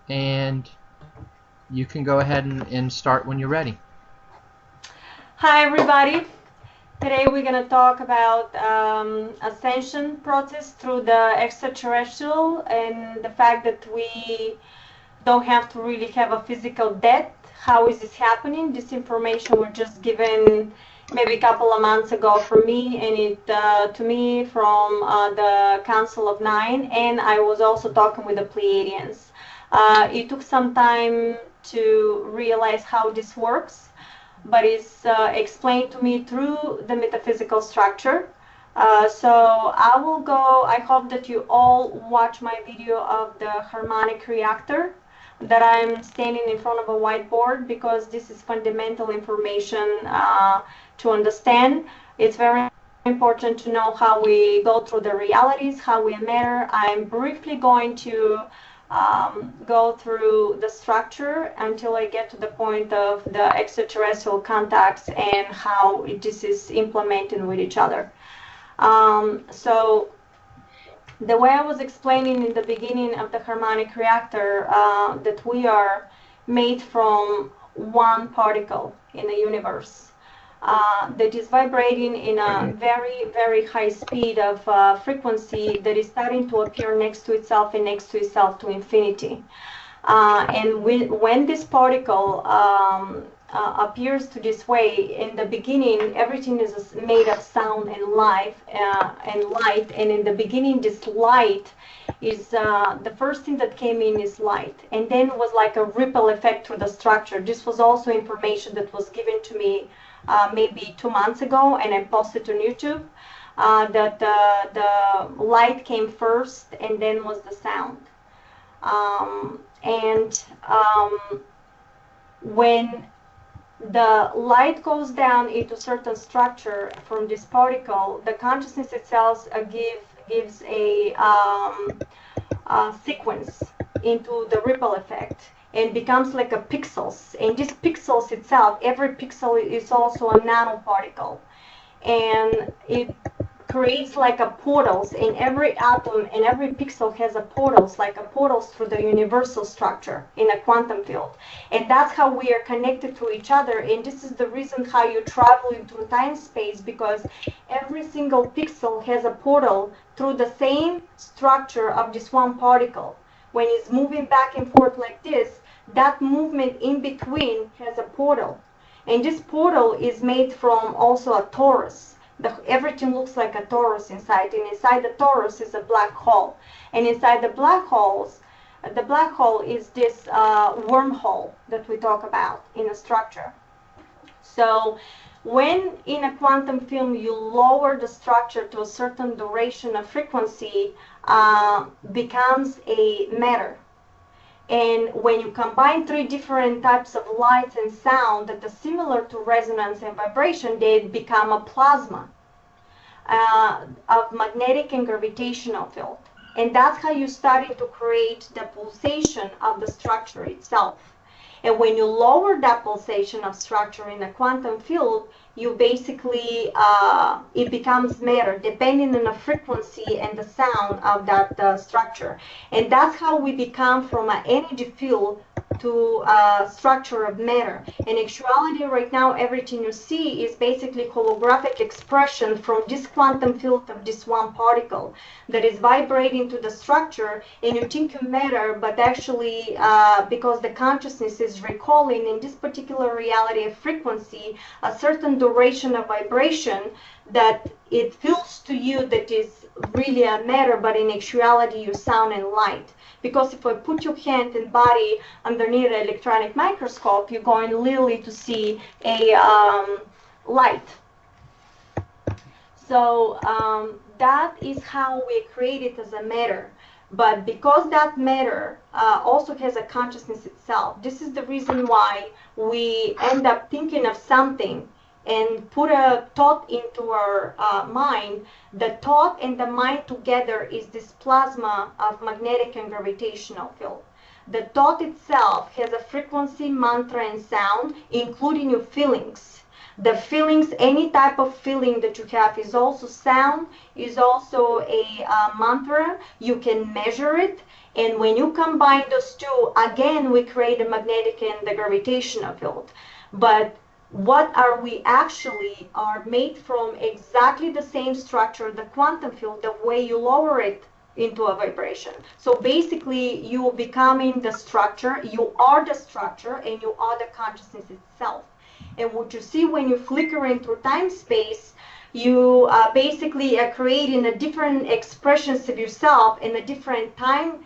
and you can go ahead and start when you're ready. Hi everybody. Today we're going to talk about ascension process through the extraterrestrial and the fact that we don't have to really have a physical death. How is this happening? This information was just given maybe a couple of months ago from me and it to me from the Council of Nine, and I was also talking with the Pleiadians. It took some time to realize how this works, but it's explained to me through the metaphysical structure. So I will go, I hope that you all watch my video of the harmonic reactor that I'm standing in front of a whiteboard, because this is fundamental information to understand. It's very important to know how we go through the realities, how we matter. I'm briefly going to go through the structure until I get to the point of the extraterrestrial contacts and how this is implemented with each other. So the way I was explaining in the beginning of the harmonic reactor, that we are made from one particle in the universe. That is vibrating in a very, very high speed of frequency that is starting to appear next to itself and next to itself to infinity. And when this particle appears to this way, in the beginning, everything is made of sound and light. And in the beginning, this light is the first thing that came in is light, and then was like a ripple effect through the structure. This was also information that was given to me maybe 2 months ago, and I posted on YouTube, that the light came first and then was the sound. When the light goes down into certain structure from this particle, the consciousness itself gives a sequence into the ripple effect and becomes like a pixels. And this pixels itself, every pixel is also a nanoparticle, and it creates like a portals, and every atom and every pixel has a portals, like a portals through the universal structure in a quantum field. And that's how we are connected to each other. And this is the reason how you travel into time space, because every single pixel has a portal through the same structure of this one particle. When it's moving back and forth like this, that movement in between has a portal. And this portal is made from also a torus. Everything looks like a torus inside, and inside the torus is a black hole. And inside the black hole is this wormhole that we talk about in a structure. So when in a quantum field you lower the structure to a certain duration of frequency, becomes a matter. And when you combine three different types of lights and sound that are similar to resonance and vibration, they become a plasma of magnetic and gravitational field. And that's how you started to create the pulsation of the structure itself. And when you lower that pulsation of structure in a quantum field, you basically, it becomes matter, depending on the frequency and the sound of that structure. And that's how we become from an energy field to a structure of matter. In actuality, right now, everything you see is basically holographic expression from this quantum field of this one particle that is vibrating to the structure, and you think you matter, but actually, because the consciousness is recalling in this particular reality of frequency a certain duration of vibration, that it feels to you that is really a matter, but in actuality you sound and light. Because if I put your hand and body underneath an electronic microscope, you're going literally to see a light. So that is how we create it as a matter. But because that matter also has a consciousness itself, this is the reason why we end up thinking of something and put a thought into our mind. The thought and the mind together is this plasma of magnetic and gravitational field. The thought itself has a frequency, mantra, and sound, including your feelings. The feelings, any type of feeling that you have is also sound, is also a mantra. You can measure it. And when you combine those two, again, we create a magnetic and the gravitational field. But what are we actually are made from exactly the same structure, the quantum field, the way you lower it into a vibration. So basically, you are becoming the structure, you are the structure, and you are the consciousness itself. And what you see when you flicker into time space, you basically are creating a different expressions of yourself in a different time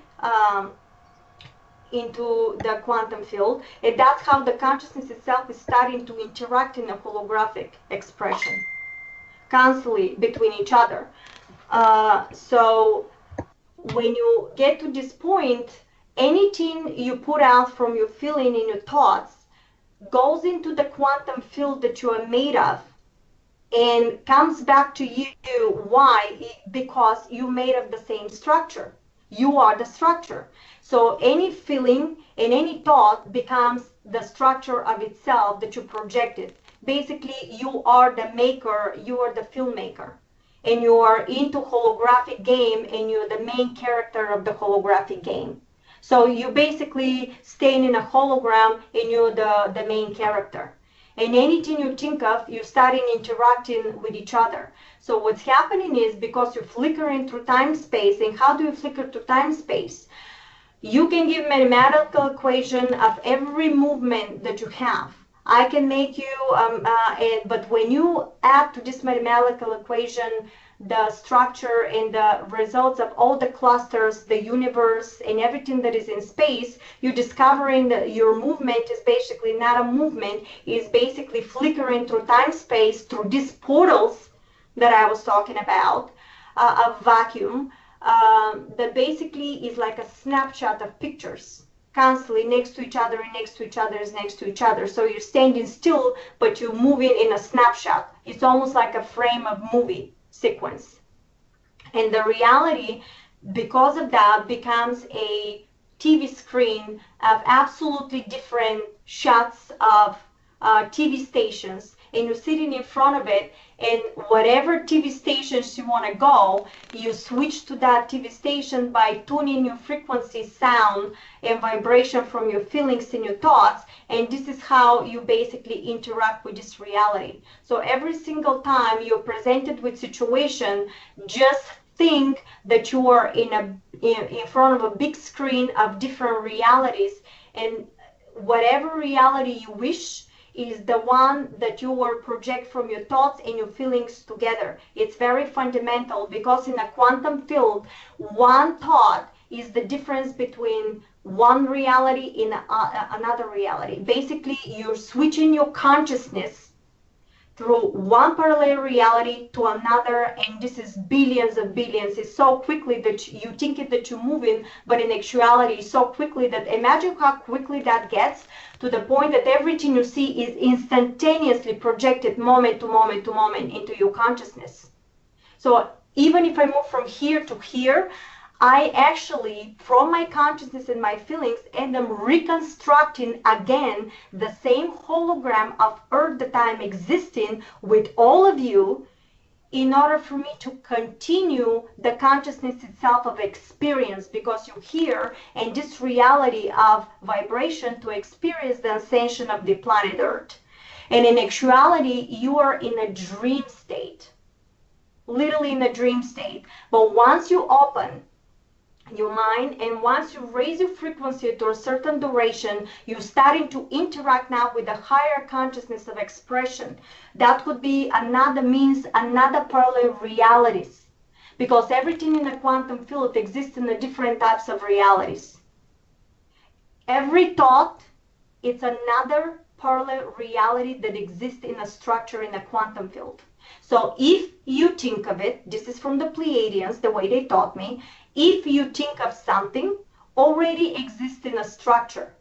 into the quantum field, and that's how the consciousness itself is starting to interact in a holographic expression constantly between each other. So when you get to this point, anything you put out from your feeling and your thoughts goes into the quantum field that you are made of and comes back to you. Why? Because you made of the same structure. You are the structure. So any feeling and any thought becomes the structure of itself that you projected. Basically, you are the maker, you are the filmmaker. And you are into holographic game, and you're the main character of the holographic game. So you basically staying in a hologram, and you're the main character. And anything you think of, you starting interacting with each other. So what's happening is, because you're flickering through time space, and how do you flicker through time space? You can give mathematical equation of every movement that you have. I can make you, but when you add to this mathematical equation the structure and the results of all the clusters, the universe, and everything that is in space, you're discovering that your movement is basically not a movement, it's basically flickering through time space through these portals that I was talking about, of vacuum, that basically is like a snapshot of pictures, constantly next to each other and next to each other is next to each other. So you're standing still, but you're moving in a snapshot. It's almost like a frame of movie sequence. And the reality, because of that, becomes a TV screen of absolutely different shots of TV stations, and you're sitting in front of it, and whatever TV stations you want to go, you switch to that TV station by tuning your frequency, sound, and vibration from your feelings and your thoughts, and this is how you basically interact with this reality. So every single time you're presented with situation, just think that you are in front of a big screen of different realities, and whatever reality you wish is the one that you will project from your thoughts and your feelings together. It's very fundamental, because in a quantum field, one thought is the difference between one reality and another reality. Basically, you're switching your consciousness through one parallel reality to another, and this is billions of billions. It's so quickly that you think it that you're moving, but in actuality, so quickly that imagine how quickly that gets, to the point that everything you see is instantaneously projected moment to moment to moment into your consciousness. So even if I move from here to here, I actually, from my consciousness and my feelings, and I'm reconstructing again the same hologram of Earth that I'm existing with all of you, in order for me to continue the consciousness itself of experience, because you're here in this reality of vibration to experience the ascension of the planet Earth. And in actuality, you are in a dream state, literally in a dream state. But once you open your mind, and once you raise your frequency to a certain duration, you're starting to interact now with a higher consciousness of expression. That could be another means, another parallel realities, because everything in the quantum field exists in the different types of realities. Every thought, it's another parallel reality that exists in a structure in a quantum field. So if you think of it, this is from the Pleiadians, the way they taught me, if you think of something already exists in a structure,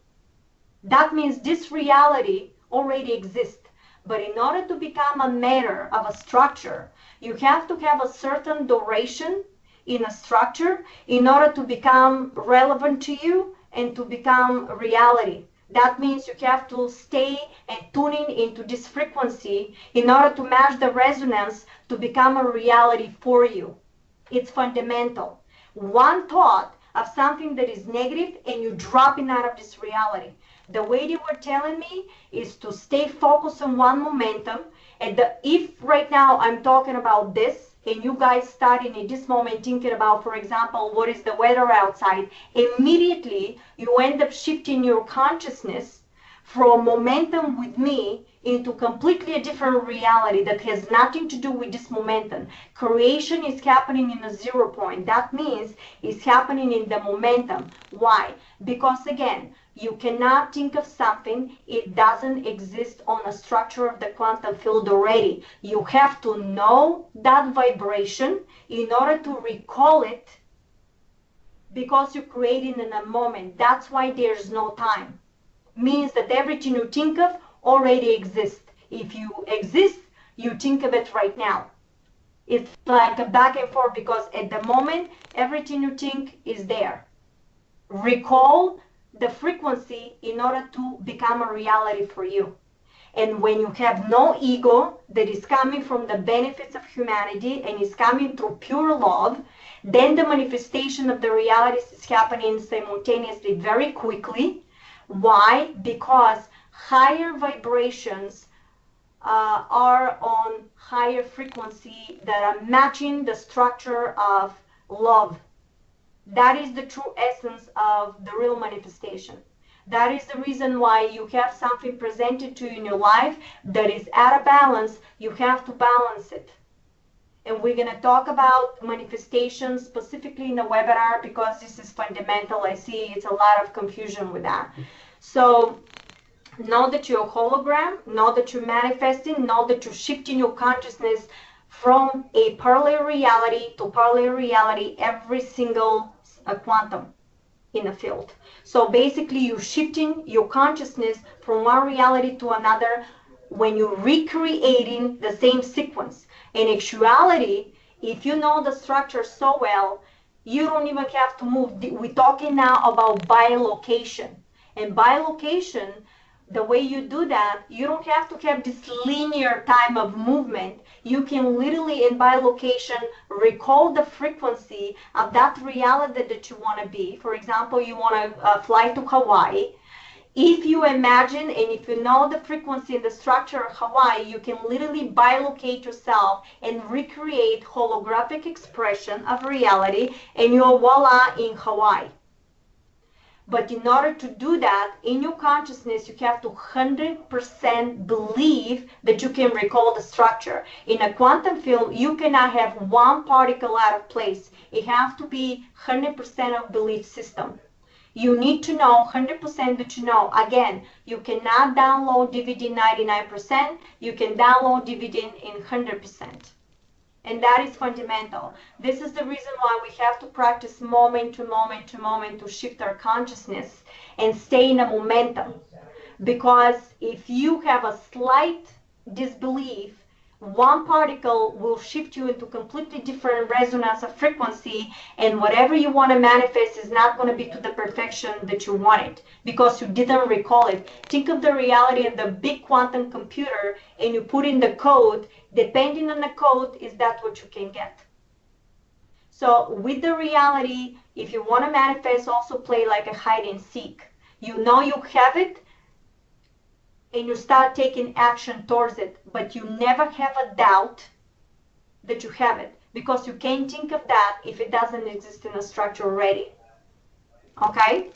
that means this reality already exists. But in order to become a matter of a structure, you have to have a certain duration in a structure in order to become relevant to you and to become reality. That means you have to stay and tuning into this frequency in order to match the resonance to become a reality for you. It's fundamental. One thought of something that is negative and you dropping out of this reality. The way they were telling me is to stay focused on one momentum. And if right now I'm talking about this, and you guys starting in this moment thinking about, for example, what is the weather outside, immediately you end up shifting your consciousness from momentum with me into completely a different reality that has nothing to do with this momentum. Creation is happening in a 0 point. That means it's happening in the momentum. Why? Because again, you cannot think of something, it doesn't exist on a structure of the quantum field already. You have to know that vibration in order to recall it, because you're creating in a moment. That's why there's no time. Means that everything you think of already exists. If you exist, you think of it right now. It's like a back and forth, because at the moment, everything you think is there. Recall the frequency in order to become a reality for you. And when you have no ego that is coming from the benefits of humanity and is coming through pure love, then the manifestation of the realities is happening simultaneously very quickly. Why? Because higher vibrations are on higher frequency that are matching the structure of love. That is the true essence of the real manifestation. That is the reason why you have something presented to you in your life that is out of balance. You have to balance it. And we're going to talk about manifestation specifically in the webinar, because this is fundamental. I see it's a lot of confusion with that. So know that you're a hologram, know that you're manifesting, know that you're shifting your consciousness from a parallel reality to parallel reality every single quantum in a field. So basically you're shifting your consciousness from one reality to another when you're recreating the same sequence. In actuality, if you know the structure so well, you don't even have to move. We're talking now about bilocation. And bilocation, the way you do that, you don't have to have this linear time of movement. You can literally, in bilocation, recall the frequency of that reality that you want to be. For example, you want to fly to Hawaii. If you imagine and if you know the frequency and the structure of Hawaii, you can literally bilocate yourself and recreate holographic expression of reality, and you're voila in Hawaii. But in order to do that, in your consciousness, you have to 100% believe that you can recall the structure. In a quantum field, you cannot have one particle out of place. It has to be 100% of belief system. You need to know 100% that you know. Again, you cannot download DVD 99%. You can download DVD in 100%. And that is fundamental. This is the reason why we have to practice moment to moment to moment to shift our consciousness and stay in a momentum. Because if you have a slight disbelief, one particle will shift you into completely different resonance of frequency, and whatever you want to manifest is not going to be to the perfection that you wanted because you didn't recall it. Think of the reality of the big quantum computer, and you put in the code. Depending on the code, is that what you can get. So with the reality, if you want to manifest, also play like a hide and seek. You know you have it, and you start taking action towards it, but you never have a doubt that you have it, because you can't think of that if it doesn't exist in a structure already. Okay?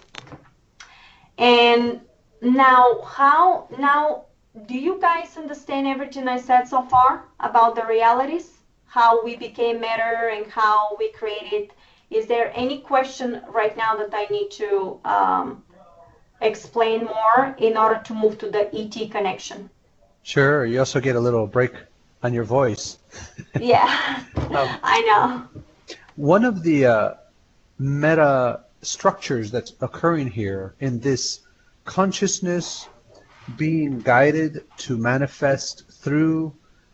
And now, do you guys understand everything I said so far about the realities? How we became matter and how we created? Is there any question right now that I need to explain more in order to move to the ET connection? Sure. You also get a little break on your voice. Yeah, I know. One of the meta structures that's occurring here in this consciousness being guided to manifest through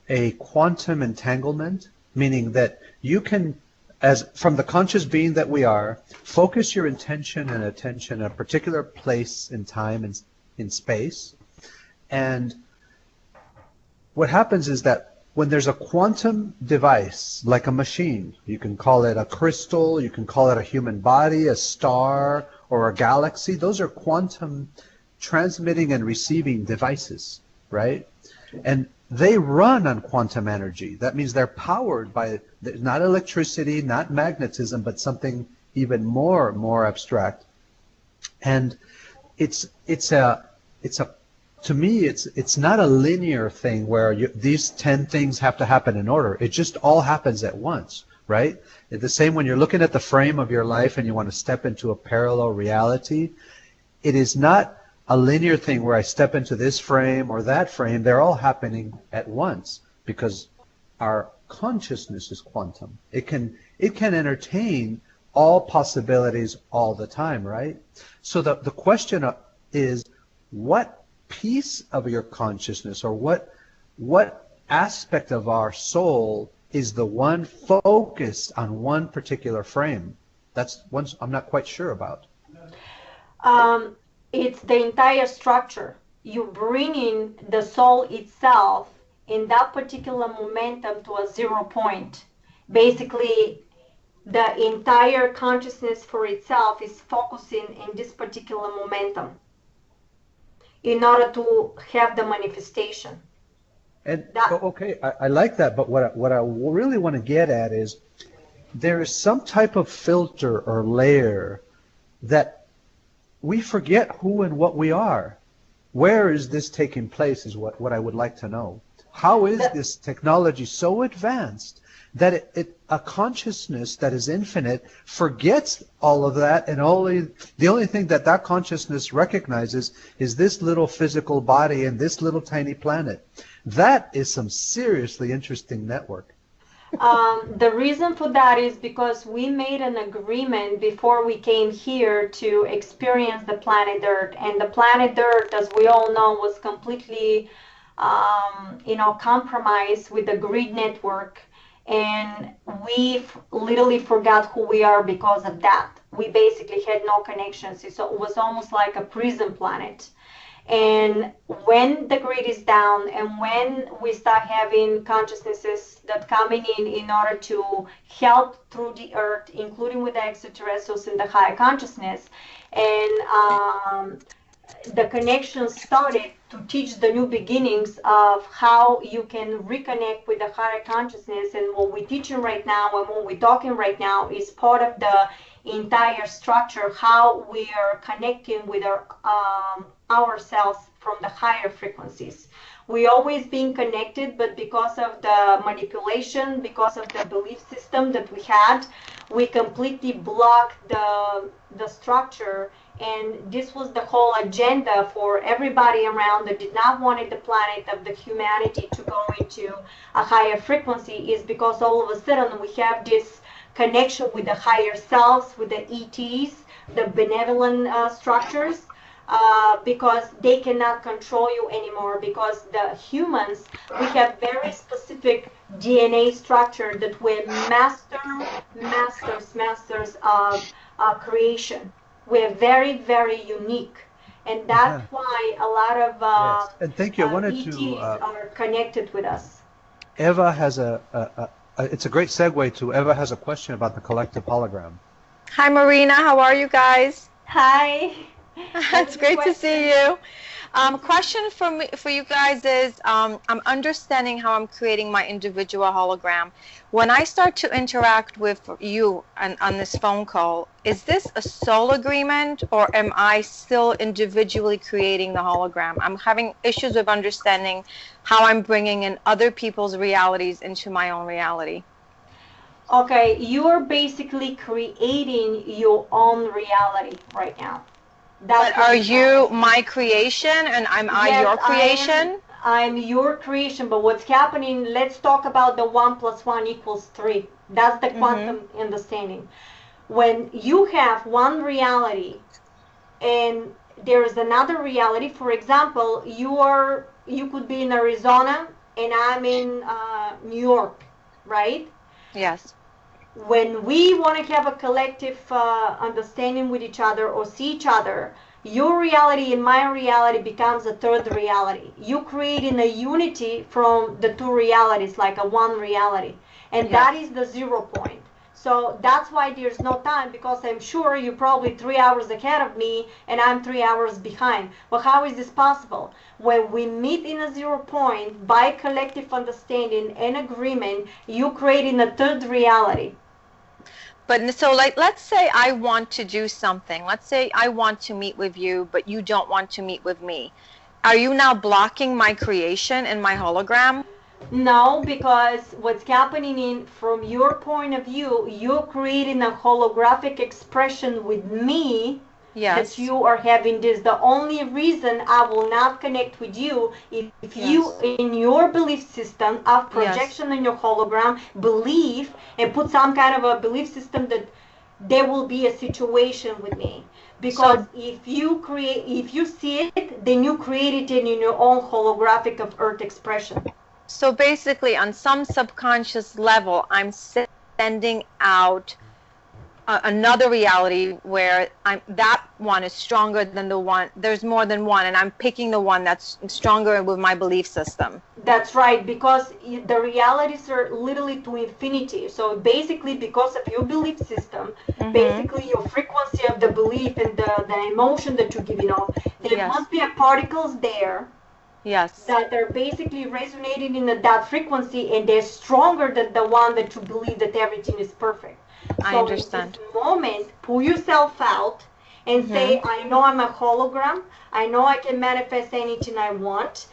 a quantum entanglement, meaning that you can, as from the conscious being that we are, focus your intention and attention in a particular place in time and in space. And what happens is that when there's a quantum device, like a machine, you can call it a crystal, you can call it a human body, a star, or a galaxy, those are quantum transmitting and receiving devices, right? And they run on quantum energy. That means they're powered by not electricity, not magnetism, but something even more abstract. And it's a to me, it's not a linear thing where these 10 things have to happen in order. It just all happens at once, right? It's the same when you're looking at the frame of your life and you want to step into a parallel reality. It is not a linear thing where I step into this frame or that frame. They're all happening at once because our consciousness is quantum. It can entertain all possibilities all the time, right? So the question is, what piece of your consciousness or what aspect of our soul is the one focused on one particular frame? That's one I'm not quite sure about. It's the entire structure. You bring in the soul itself in that particular momentum to a 0 point. Basically, the entire consciousness for itself is focusing in this particular momentum in order to have the manifestation. And okay, I like that, but what I really want to get at is there is some type of filter or layer that we forget who and what we are. Where is this taking place is what I would like to know. How is this technology so advanced that a consciousness that is infinite forgets all of that, and the only thing that consciousness recognizes is this little physical body and this little tiny planet? That is some seriously interesting network. The reason for that is because we made an agreement before we came here to experience the planet Earth, and the planet Earth, as we all know, was completely compromised with the grid network. And we literally forgot who we are because of that. We basically had no connections. So it was almost like a prison planet. And when the grid is down and when we start having consciousnesses that coming in order to help through the earth, including with the extraterrestrials in the higher consciousness, and the connection started to teach the new beginnings of how you can reconnect with the higher consciousness. And what we're teaching right now and what we're talking right now is part of the entire structure, how we are connecting with ourselves from the higher frequencies. We always been connected, but because of the manipulation, because of the belief system that we had, we completely blocked the structure. And this was the whole agenda for everybody around that did not want the planet of the humanity to go into a higher frequency, is because all of a sudden we have this connection with the higher selves, with the ETs, the benevolent structures, because they cannot control you anymore, because the humans, we have very specific DNA structure that we're masters of creation. We're very, very unique, and that's why a lot of yes. And thank you. I wanted ETs to are connected with us. Eva has it's a great segue to Eva has a question about the collective hologram. Hi Marina, how are you guys? Hi. It's great to see you. Question for you guys is, I'm understanding how I'm creating my individual hologram. When I start to interact with you on this phone call, is this a soul agreement or am I still individually creating the hologram? I'm having issues with understanding how I'm bringing in other people's realities into my own reality. Okay, you're basically creating your own reality right now. But are you my creation and I your creation? I'm your creation, but what's happening, let's talk about the 1 + 1 = 3. That's the quantum understanding. When you have one reality and there is another reality, for example, you could be in Arizona and I'm in New York, right? Yes. When we want to have a collective understanding with each other or see each other, your reality and my reality becomes a third reality. You creating a unity from the two realities, like a one reality. And that is the 0 point. So that's why there's no time, because I'm sure you're probably 3 hours ahead of me and I'm 3 hours behind. But how is this possible? When we meet in a 0 point by collective understanding and agreement, you creating a third reality. But so, like, let's say I want to do something. Let's say I want to meet with you, but you don't want to meet with me. Are you now blocking my creation and my hologram? No, because what's happening in, from your point of view, you're creating a holographic expression with me. Yes. That you are having this. The only reason I will not connect with you if you, in your belief system of projection in your hologram, believe and put some kind of a belief system that there will be a situation with me. Because if you see it, then you create it in your own holographic of earth expression. So basically, on some subconscious level, I'm sending out another reality where that one is stronger than the one. There's more than one, and I'm picking the one that's stronger with my belief system. That's right, because the realities are literally to infinity. So basically, because of your belief system, basically your frequency of the belief and the emotion that you're giving off, there must be particles there. Yes. That are basically resonating in that frequency, and they're stronger than the one that you believe that everything is perfect. I understand. So in this moment, pull yourself out and say, I know I'm a hologram. I know I can manifest anything I want.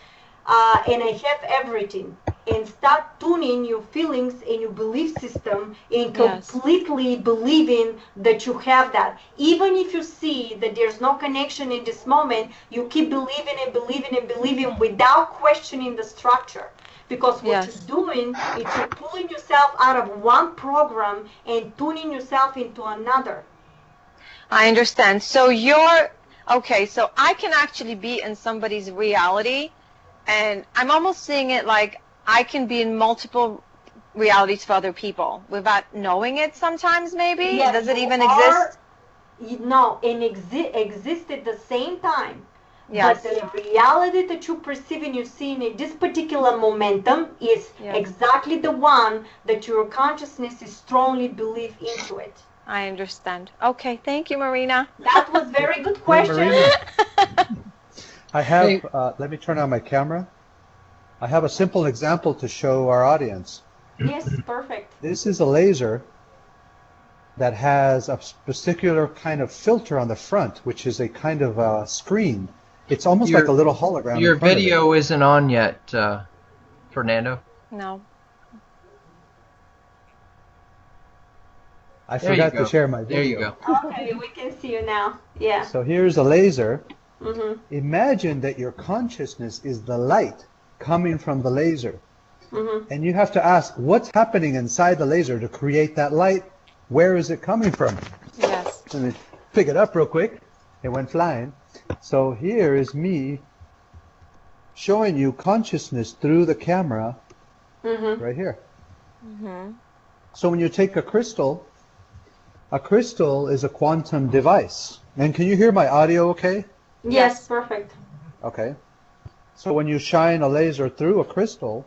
And I have everything. And start tuning your feelings and your belief system and completely believing that you have that. Even if you see that there's no connection in this moment, you keep believing and believing and believing without questioning the structure. Because what you're doing is you're pulling yourself out of one program and tuning yourself into another. I understand. So okay, so I can actually be in somebody's reality, and I'm almost seeing it like I can be in multiple realities for other people without knowing it sometimes, maybe? Yes, does it even exist? No, it exists at the same time. Yes. But the reality that you perceive and you see in this particular momentum is exactly the one that your consciousness is strongly believe into it. I understand. Okay, thank you, Marina. That was very good question. I have, let me turn on my camera. I have a simple example to show our audience. Yes, perfect. This is a laser that has a particular kind of filter on the front, which is a kind of a screen. It's almost like a little hologram. Your video isn't on yet, Fernando. No. I forgot to share my video. There you go. Okay, we can see you now. Yeah. So here's a laser. Imagine that your consciousness is the light coming from the laser. And you have to ask, what's happening inside the laser to create that light? Where is it coming from? Yes. Let me pick it up real quick. It went flying. So here is me showing you consciousness through the camera right here. So when you take a crystal is a quantum device. And can you hear my audio okay? Yes, perfect. Okay. So when you shine a laser through a crystal,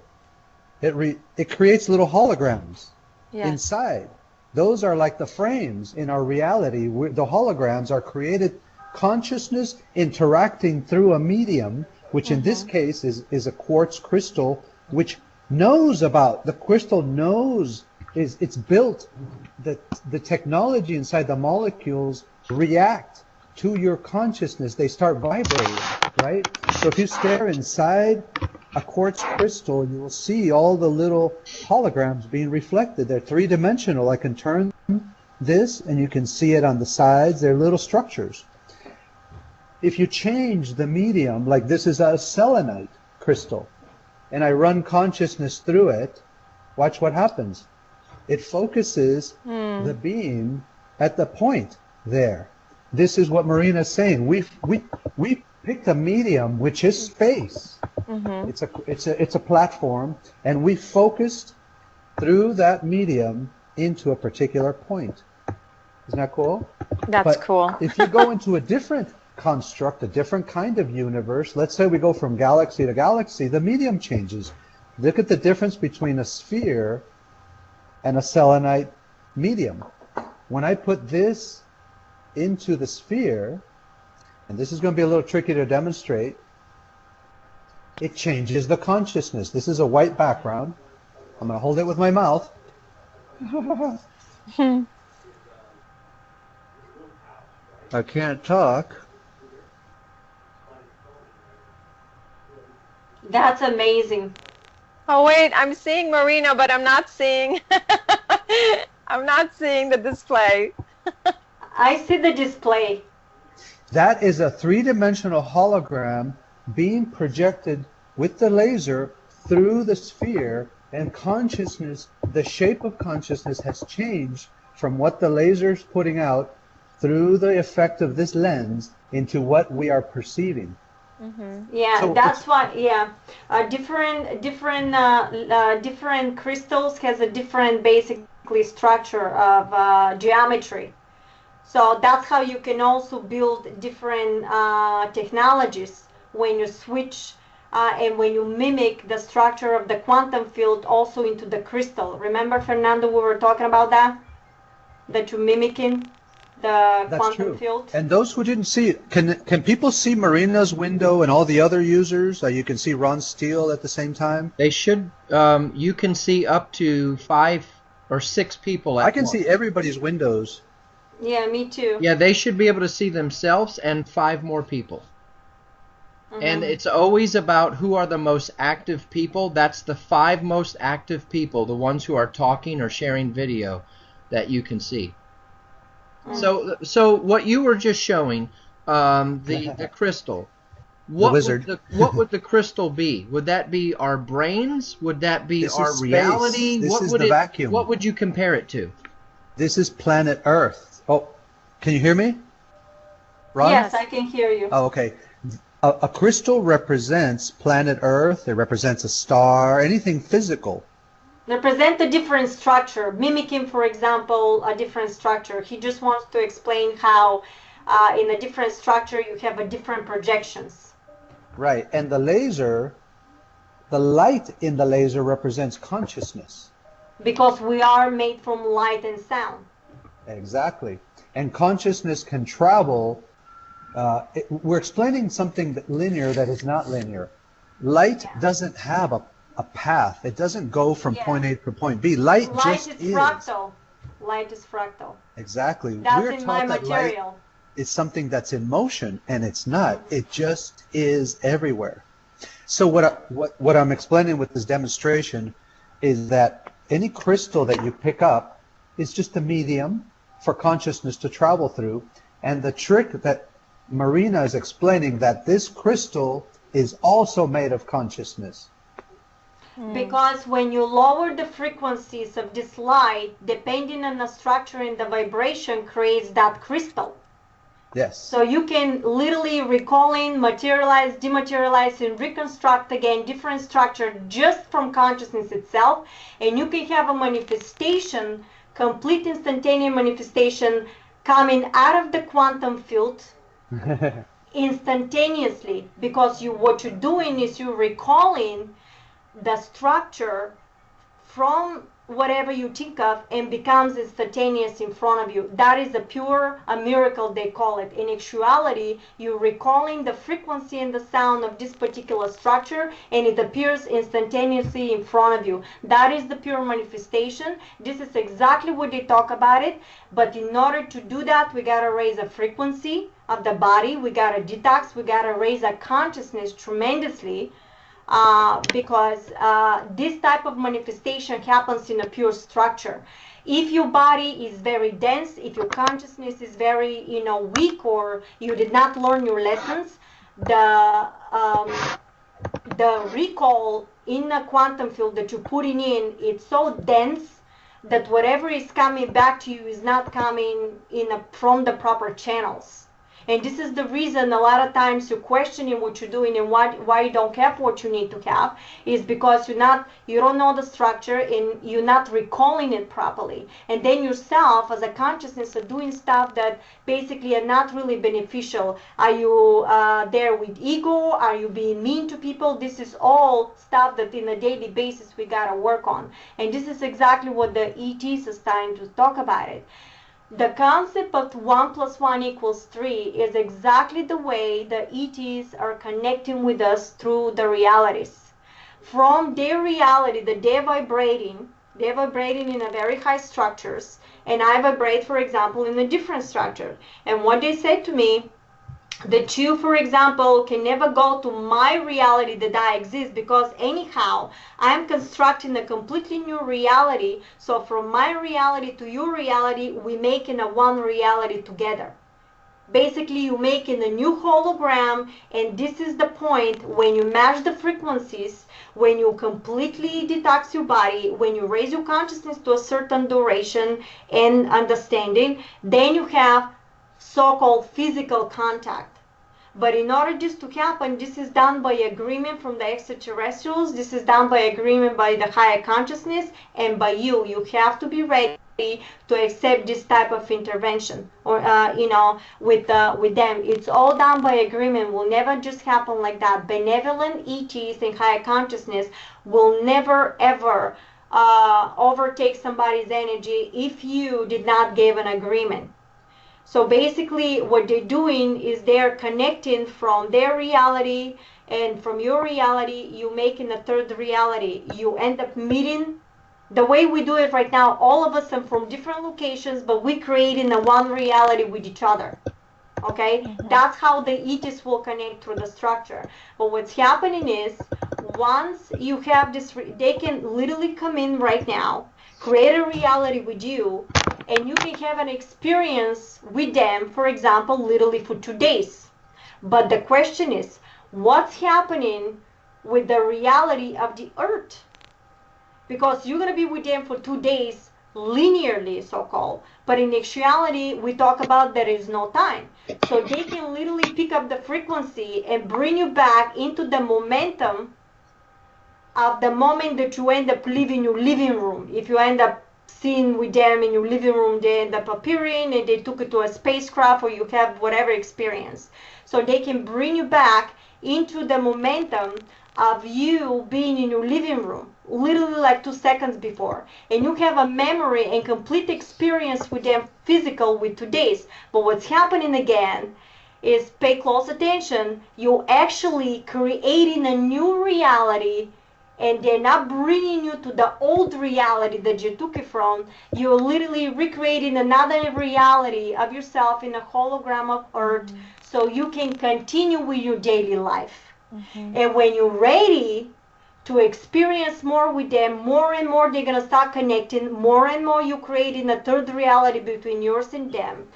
it creates little holograms inside. Those are like the frames in our reality. The holograms are created consciousness interacting through a medium, which in this case is a quartz crystal, which knows about, the crystal knows, it's built, the technology inside the molecules react to your consciousness. They start vibrating, right? So if you stare inside a quartz crystal, you will see all the little holograms being reflected. They're three-dimensional. I can turn this and you can see it on the sides. They're little structures. If you change the medium, like this is a selenite crystal, and I run consciousness through it, watch what happens. It focuses the beam at the point there. This is what Marina is saying. We picked a medium which is space. It's a platform, and we focused through that medium into a particular point. Isn't that cool? That's cool. If you go into a different construct a different kind of universe, let's say we go from galaxy to galaxy, the medium changes. Look at the difference between a sphere and a selenite medium. When I put this into the sphere, and this is going to be a little tricky to demonstrate, it changes the consciousness. This is a white background. I'm going to hold it with my mouth. I can't talk. That's amazing. Oh wait, I'm seeing Marina, but I'm not seeing I'm not seeing the display. I see the display. That is a three-dimensional hologram being projected with the laser through the sphere, and consciousness, the shape of consciousness has changed from what the laser's putting out through the effect of this lens into what we are perceiving. Yeah, So that's why. Yeah, different crystals has a different basically structure of geometry. So that's how you can also build different technologies when you switch and when you mimic the structure of the quantum field also into the crystal. Remember, Fernando, we were talking about that? That you're mimicking the That's quantum true. field? And those who didn't see it, can people see Marina's window and all the other users? You can see Ron Steele at the same time. They should. You can see up to 5 or 6 people at I can once. see everybody's windows. Yeah, me too. Yeah, they should be able to see themselves and 5 more people. And it's always about who are the most active people. That's the 5 most active people, the ones who are talking or sharing video that you can see. So what you were just showing, the crystal. What wizard. What would the crystal be? Would that be our brains? Would that be This our is space. reality? This What is would the vacuum. What would you compare it to? This is planet Earth. Oh, can you hear me? Ron? Yes, I can hear you. Oh, okay. A crystal represents planet Earth. It represents a star, anything physical. Represent a different structure, mimicking, for example, a different structure. He just wants to explain how in a different structure you have a different projections. Right. And the laser, the light in the laser represents consciousness. Because we are made from light and sound. Exactly. And consciousness can travel. We're explaining something that linear that is not linear. Light doesn't have a path. It doesn't go from point A to point B. Light just is fractal. Light is fractal. Exactly. That's We're in my taught that light material. is something that's in motion, and it's not. It just is everywhere. So what I'm explaining with this demonstration is that any crystal that you pick up is just a medium for consciousness to travel through. And the trick that Marina is explaining, that this crystal is also made of consciousness. Because when you lower the frequencies of this light, depending on the structure and the vibration, creates that crystal. Yes. So you can literally recalling, materialize, dematerialize, and reconstruct again different structure just from consciousness itself. And you can have a manifestation, complete instantaneous manifestation coming out of the quantum field instantaneously. Because what you're doing is you're recalling the structure from whatever you think of and becomes instantaneous in front of you. That is a miracle, they call it. In actuality, you're recalling the frequency and the sound of this particular structure, and it appears instantaneously in front of you. That is the pure manifestation. This is exactly what they talk about it. But in order to do that, we got to raise a frequency of the body. We got to detox. We got to raise a consciousness tremendously. Because this type of manifestation happens in a pure structure. If your body is very dense, if your consciousness is very, weak, or you did not learn your lessons, the recall in the quantum field that you're putting in, it's so dense that whatever is coming back to you is not coming from the proper channels. And this is the reason a lot of times you're questioning what you're doing and why you don't have what you need to have, is because you don't know the structure and you're not recalling it properly. And then yourself as a consciousness are doing stuff that basically are not really beneficial. Are you there with ego? Are you being mean to people? This is all stuff that in a daily basis we gotta work on. And this is exactly what the ETs is starting to talk about it. The concept of 1 + 1 = 3 is exactly the way the ETs are connecting with us through the realities. From their reality that they're vibrating in a very high structures, and I vibrate, for example, in a different structure. And what they said to me, that you, for example, can never go to my reality that I exist, because anyhow, I'm constructing a completely new reality. So from my reality to your reality, we making a one reality together. Basically, you're making a new hologram, and this is the point when you match the frequencies, when you completely detox your body, when you raise your consciousness to a certain duration and understanding, then you have so-called physical contact. But in order this to happen, this is done by agreement from the extraterrestrials, this is done by agreement by the higher consciousness, and by you. You have to be ready to accept this type of intervention, or with them. It's all done by agreement. Will never just happen like that. Benevolent ETs and higher consciousness will never ever overtake somebody's energy if you did not give an agreement. So basically what they're doing is they're connecting from their reality, and from your reality you making a third reality. You end up meeting the way we do it right now. All of us are from different locations, but we creating a one reality with each other. Okay, that's how the ETs will connect through the structure. But what's happening is, once you have this, they can literally come in right now, create a reality with you, and you can have an experience with them, for example, literally for 2 days. But the question is, what's happening with the reality of the earth? Because you're going to be with them for 2 days linearly, so-called, but in actuality we talk about there is no time. So they can literally pick up the frequency and bring you back into the momentum of the moment that you end up leaving your living room. If you end up seeing with them in your living room, they end up appearing and they took it to a spacecraft, or you have whatever experience. So they can bring you back into the momentum of you being in your living room, literally like 2 seconds before. And you have a memory and complete experience with them physical with 2 days. But what's happening again is, pay close attention, you're actually creating a new reality, and they're not bringing you to the old reality that you took it from. You're literally recreating another reality of yourself in a hologram of earth, so you can continue with your daily life. And when you're ready to experience more with them, more and more they're going to start connecting, more and more you're creating a third reality between yours and them.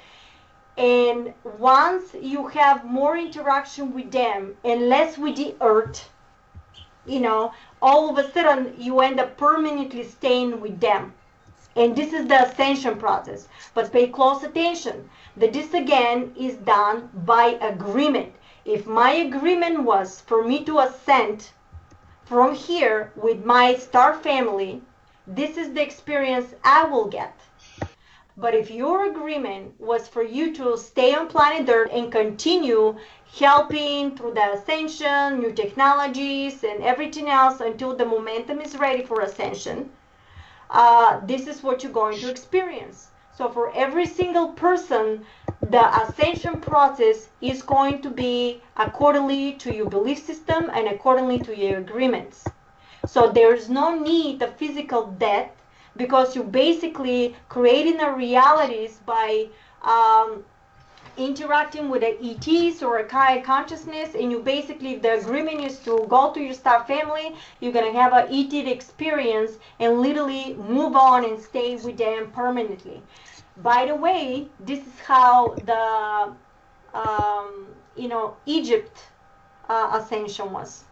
And once you have more interaction with them and less with the earth, all of a sudden you end up permanently staying with them. And this is the ascension process. But pay close attention that this again is done by agreement. If my agreement was for me to ascend from here with my star family, this is the experience I will get. But if your agreement was for you to stay on planet Earth and continue helping through the ascension, new technologies, and everything else until the momentum is ready for ascension, this is what you're going to experience. So for every single person, the ascension process is going to be accordingly to your belief system and accordingly to your agreements. So there's no need of physical death, because you're basically creating a realities by interacting with the ETs or a higher consciousness, and you basically, if the agreement is to go to your star family, you're going to have an ET experience and literally move on and stay with them permanently. By the way, this is how the Egypt ascension was.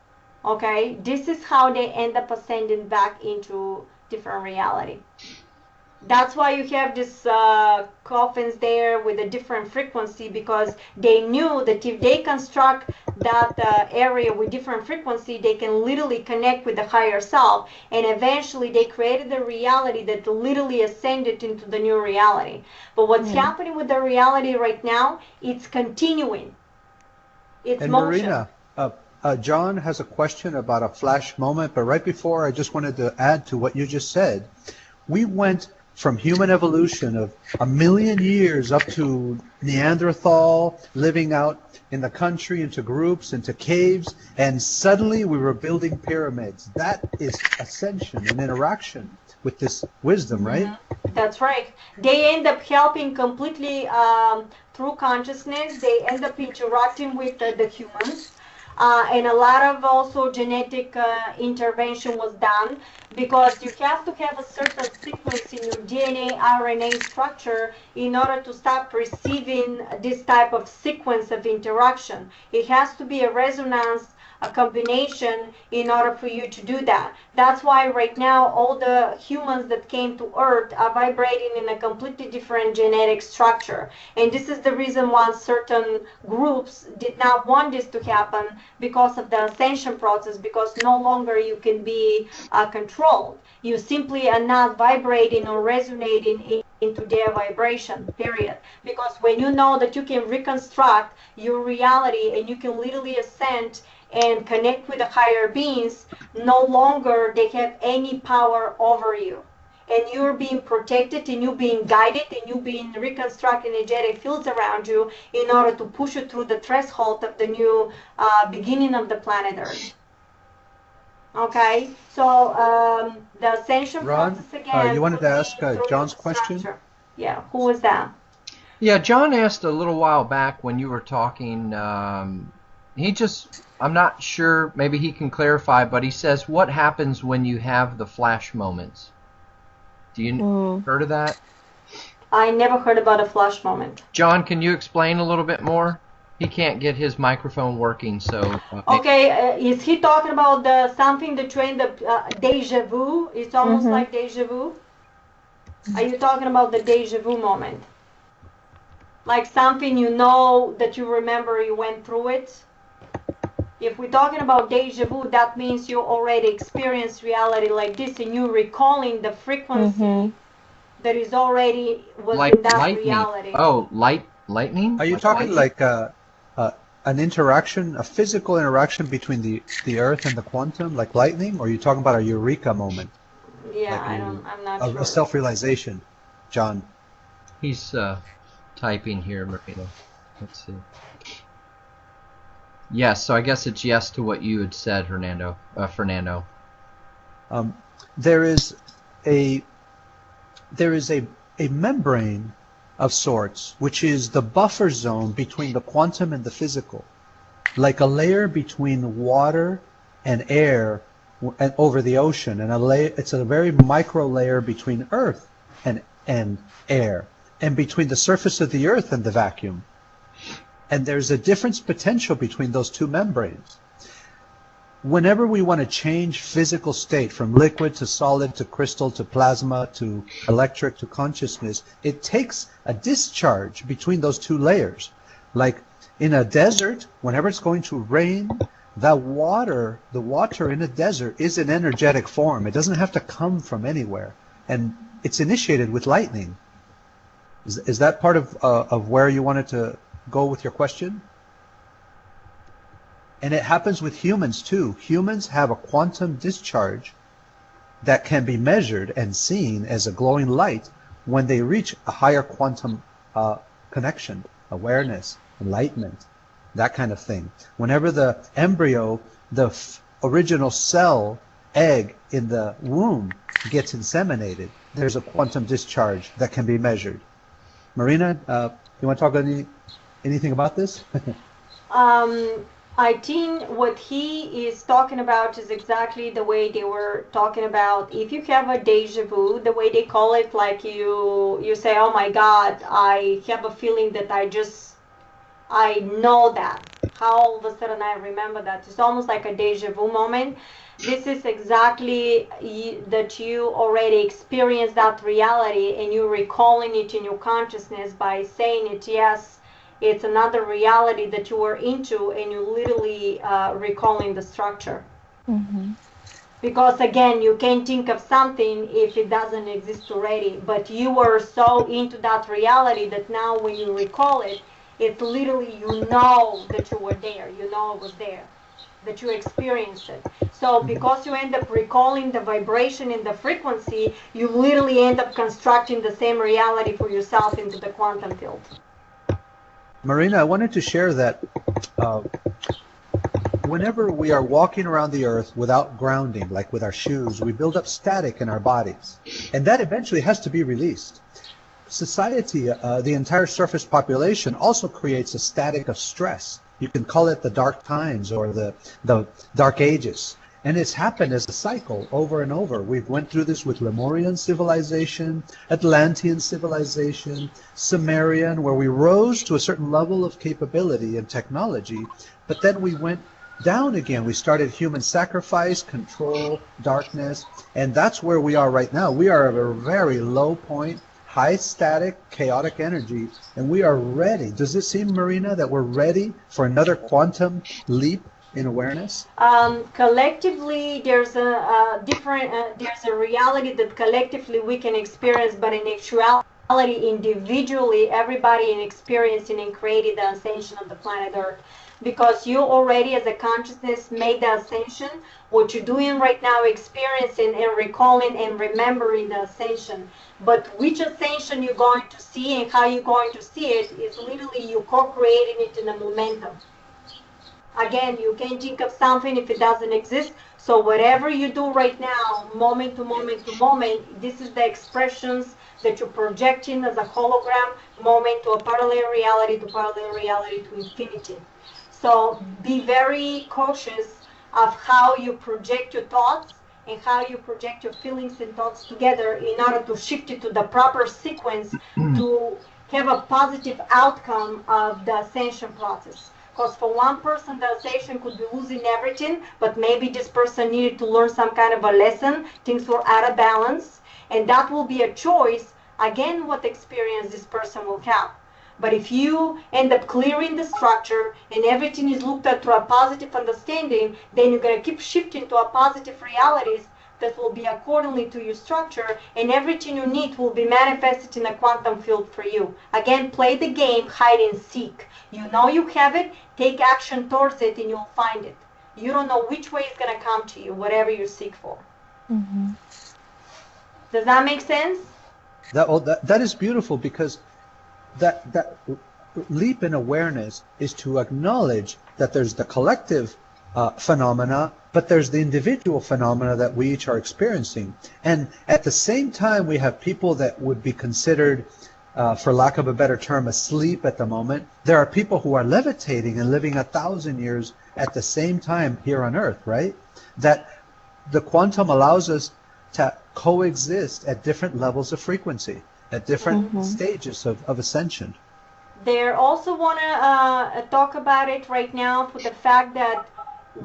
Okay, this is how they end up ascending back into different reality. That's why you have these coffins there with a different frequency, because they knew that if they construct that area with different frequency, they can literally connect with the higher self, and eventually they created a reality that literally ascended into the new reality. But what's happening with the reality right now, it's continuing. It's And motion. Marina, John has a question about a flash moment, but right before, I just wanted to add to what you just said. We went from human evolution of 1 million years up to Neanderthal, living out in the country, into groups, into caves, and suddenly we were building pyramids. That is ascension and interaction with this wisdom, right? That's right. They end up helping completely through consciousness. They end up interacting with the humans. And a lot of also genetic intervention was done, because you have to have a certain sequence in your DNA, RNA structure in order to start receiving this type of sequence of interaction. It has to be a resonance, a combination in order for you to do that. That's why right now all the humans that came to Earth are vibrating in a completely different genetic structure. And this is the reason why certain groups did not want this to happen, because of the ascension process, because no longer you can be controlled. You simply are not vibrating or resonating into their vibration, period. Because when you know that you can reconstruct your reality and you can literally ascend and connect with the higher beings, no longer they have any power over you. And you're being protected, and you're being guided, and you're being reconstructed energetic fields around you in order to push you through the threshold of the new beginning of the planet Earth. Okay, so the ascension Ron, process again. you wanted to ask John's question? Structure. Yeah, who was that? Yeah, John asked a little while back when you were talking. I'm not sure, maybe he can clarify, but he says, what happens when you have the flash moments? Do you heard of that? I never heard about a flash moment. John, can you explain a little bit more? He can't get his microphone working, so... Okay, is he talking about something that trained the deja vu? It's almost like deja vu? Are you talking about the deja vu moment? Like something you know that you remember you went through it? If we're talking about deja vu, that means you already experienced reality like this, and you're recalling the frequency that is already in that lightning. Reality. Oh, lightning? Are you talking like an interaction, a physical interaction between the Earth and the quantum, like lightning, or are you talking about a eureka moment? Yeah, like I'm not sure. A self-realization, John. He's typing here, Marina. Let's see. Yes, so I guess it's yes to what you had said, Fernando. There is a membrane of sorts, which is the buffer zone between the quantum and the physical, like a layer between water and air and over the ocean, and it's a very micro layer between Earth and air, and between the surface of the Earth and the vacuum. And there's a difference potential between those two membranes. Whenever we want to change physical state from liquid to solid to crystal to plasma to electric to consciousness, it takes a discharge between those two layers. Like in a desert, whenever it's going to rain, the water in a desert is an energetic form. It doesn't have to come from anywhere. And it's initiated with lightning. Is that part of where you wanted to go with your question? And it happens with humans too. Humans have a quantum discharge that can be measured and seen as a glowing light when they reach a higher quantum connection, awareness, enlightenment, that kind of thing. Whenever the embryo, the original cell, egg in the womb gets inseminated, there's a quantum discharge that can be measured. Marina, you want to talk anything about this? I think what he is talking about is exactly the way they were talking about. If you have a deja vu, the way they call it, like you say, oh my God, I have a feeling that I know that. how all of a sudden I remember that. It's almost like a deja vu moment. This is exactly that you already experienced that reality and you're recalling it in your consciousness by saying it. Yes, it's another reality that you were into, and you're literally recalling the structure. Mm-hmm. Because again, you can't think of something if it doesn't exist already, but you were so into that reality that now when you recall it, it's literally, you know that you were there, you know it was there, that you experienced it. So because you end up recalling the vibration and the frequency, you literally end up constructing the same reality for yourself into the quantum field. Marina, I wanted to share that whenever we are walking around the earth without grounding, like with our shoes, we build up static in our bodies. And that eventually has to be released. Society, the entire surface population, also creates a static of stress. You can call it the dark times or the dark ages. And it's happened as a cycle over and over. We've went through this with Lemurian civilization, Atlantean civilization, Sumerian, where we rose to a certain level of capability and technology, but then we went down again. We started human sacrifice, control, darkness, and that's where we are right now. We are at a very low point, high static, chaotic energy, and we are ready. Does it seem, Marina, that we're ready for another quantum leap in awareness? Collectively, there's a different, there's a reality that collectively we can experience, but in actuality, individually, everybody is experiencing and created the ascension of the planet Earth. Because you already, as a consciousness, made the ascension. What you're doing right now, experiencing and recalling and remembering the ascension. But which ascension you're going to see and how you're going to see it is literally you co-creating it in a momentum. Again, you can't think of something if it doesn't exist. So whatever you do right now, moment to moment to moment, this is the expressions that you're projecting as a hologram, moment to a parallel reality to infinity. So be very cautious of how you project your thoughts and how you project your feelings and thoughts together in order to shift it to the proper sequence to have a positive outcome of the ascension process. Because for one person, the ascension could be losing everything, but maybe this person needed to learn some kind of a lesson. Things were out of balance, and that will be a choice. Again, what experience this person will have. But if you end up clearing the structure and everything is looked at through a positive understanding, then you're going to keep shifting to a positive realities that will be accordingly to your structure, and everything you need will be manifested in a quantum field for you. Again, play the game, hide and seek. You know you have it, take action towards it, and you'll find it. You don't know which way it's going to come to you, whatever you seek for. Mm-hmm. Does that make sense? That is beautiful, because that leap in awareness is to acknowledge that there's the collective phenomena, but there's the individual phenomena that we each are experiencing. And at the same time, we have people that would be considered, for lack of a better term, asleep at the moment. There are people who are levitating and living 1,000 years at the same time here on Earth, right? That the quantum allows us to coexist at different levels of frequency, at different stages of ascension. They also want to talk about it right now for the fact that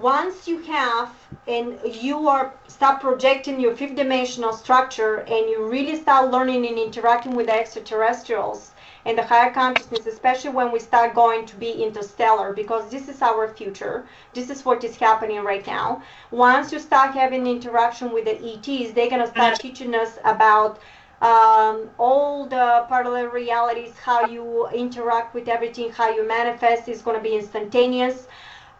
once you have and you start projecting your fifth dimensional structure and you really start learning and interacting with the extraterrestrials and the higher consciousness, especially when we start going to be interstellar, because this is our future, this is what is happening right now. Once you start having interaction with the ETs, they're going to start teaching us about all the parallel realities, how you interact with everything, how you manifest is going to be instantaneous.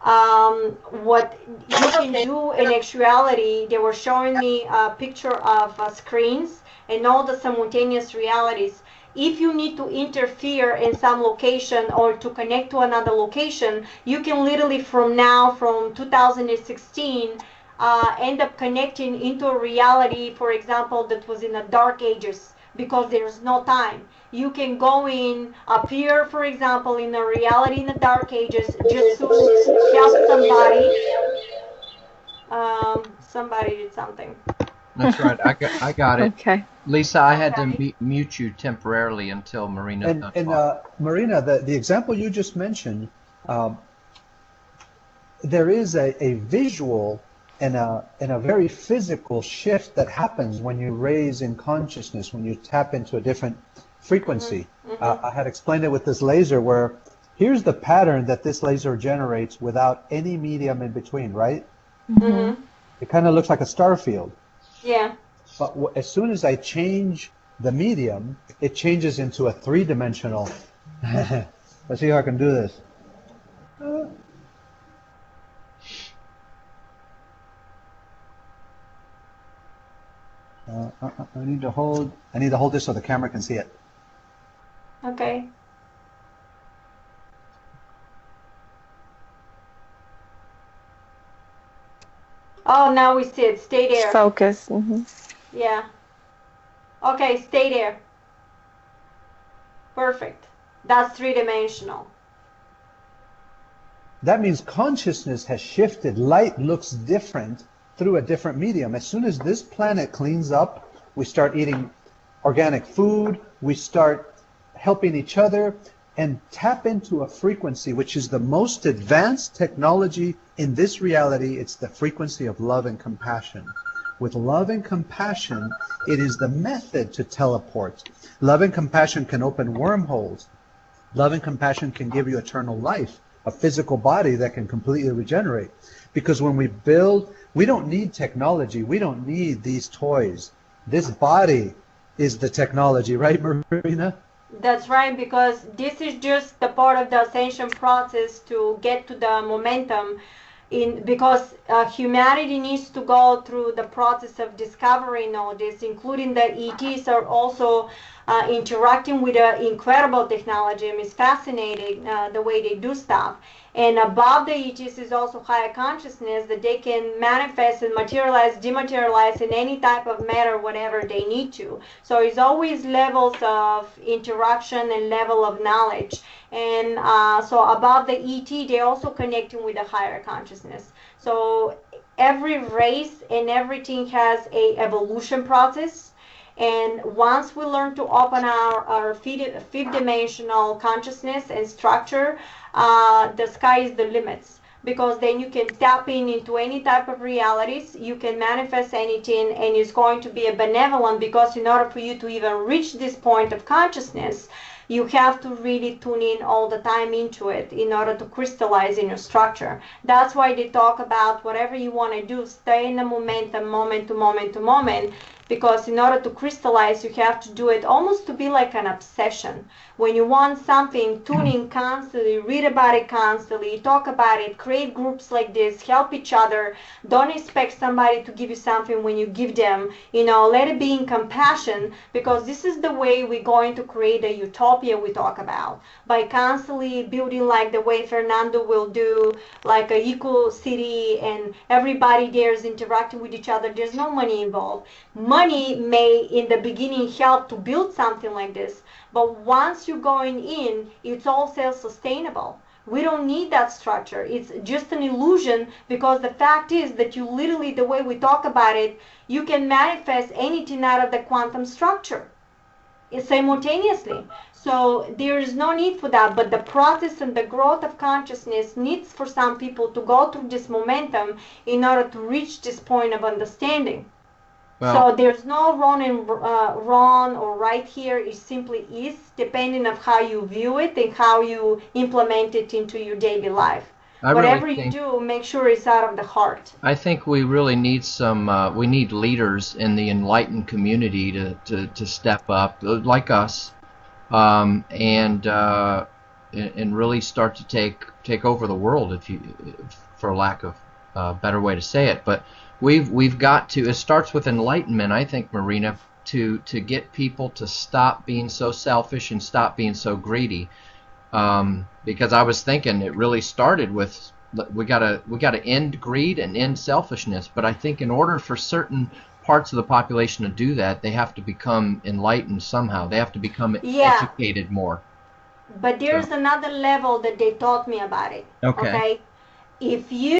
What you can do in actuality, they were showing me a picture of screens and all the simultaneous realities. If you need to interfere in some location or to connect to another location, you can literally from 2016, end up connecting into a reality, for example, that was in the dark ages, because there's no time. You can go in, appear, for example, in a reality in the dark ages, just to help somebody. Somebody did something. That's right. I got it. Okay. Lisa, I had to mute you temporarily until Marina. And Marina, the example you just mentioned, there is a visual and a very physical shift that happens when you raise in consciousness, when you tap into a different frequency. I had explained it with this laser where here's the pattern that this laser generates without any medium in between, right? It kind of looks like a star field. Yeah. But as soon as I change the medium, it changes into a three-dimensional. Let's see how I can do this. I need to hold this so the camera can see it. Okay. Oh, now we see it. Stay there. Focus. Yeah. Okay, stay there. Perfect. That's three-dimensional. That means consciousness has shifted. Light looks different through a different medium. As soon as this planet cleans up, we start eating organic food, we start helping each other, and tap into a frequency which is the most advanced technology in this reality. It's the frequency of love and compassion. With love and compassion, it is the method to teleport. Love and compassion can open wormholes. Love and compassion can give you eternal life, a physical body that can completely regenerate. Because when we build, we don't need technology. We don't need these toys. This body is the technology, right, Marina? That's right, because this is just the part of the ascension process to get to the momentum. Because humanity needs to go through the process of discovering all this, including the ETs are also interacting with incredible technology. It's fascinating the way they do stuff. And above the ETs is also higher consciousness that they can manifest and materialize, dematerialize in any type of matter, whatever they need to. So it's always levels of interaction and level of knowledge. And so above the ET, they're also connecting with the higher consciousness. So every race and everything has a evolution process. And once we learn to open our fifth dimensional consciousness and structure, the sky is the limits. Because then you can tap into any type of realities, you can manifest anything, and it's going to be a benevolent, because in order for you to even reach this point of consciousness, you have to really tune in all the time into it in order to crystallize in your structure. That's why they talk about whatever you want to do, stay in the momentum, moment to moment to moment, because in order to crystallize, you have to do it almost to be like an obsession. When you want something, tune in constantly, read about it constantly, talk about it, create groups like this, help each other. Don't expect somebody to give you something when you give them. Let it be in compassion, because this is the way we're going to create a utopia we talk about. By constantly building like the way Fernando will do, like a equal city, and everybody there is interacting with each other. There's no money involved. Money may in the beginning help to build something like this, but once you're going in, it's all self-sustainable. We don't need that structure. It's just an illusion, because the fact is that you literally, the way we talk about it, you can manifest anything out of the quantum structure simultaneously. So there is no need for that, but the process and the growth of consciousness needs for some people to go through this momentum in order to reach this point of understanding. Well, so there's no wrong or right here. It simply is, depending on how you view it and how you implement it into your daily life. Whatever you do, make sure it's out of the heart. I think we really need we need leaders in the enlightened community to step up, like us, and really start to take over the world, for lack of a better way to say it. But we've got to. It starts with enlightenment, I think, Marina, to get people to stop being so selfish and stop being so greedy. Because I was thinking it really started with we gotta end greed and end selfishness. But I think in order for certain parts of the population to do that, they have to become enlightened somehow. They have to become educated more. But there's another level that they taught me about it. Okay? If you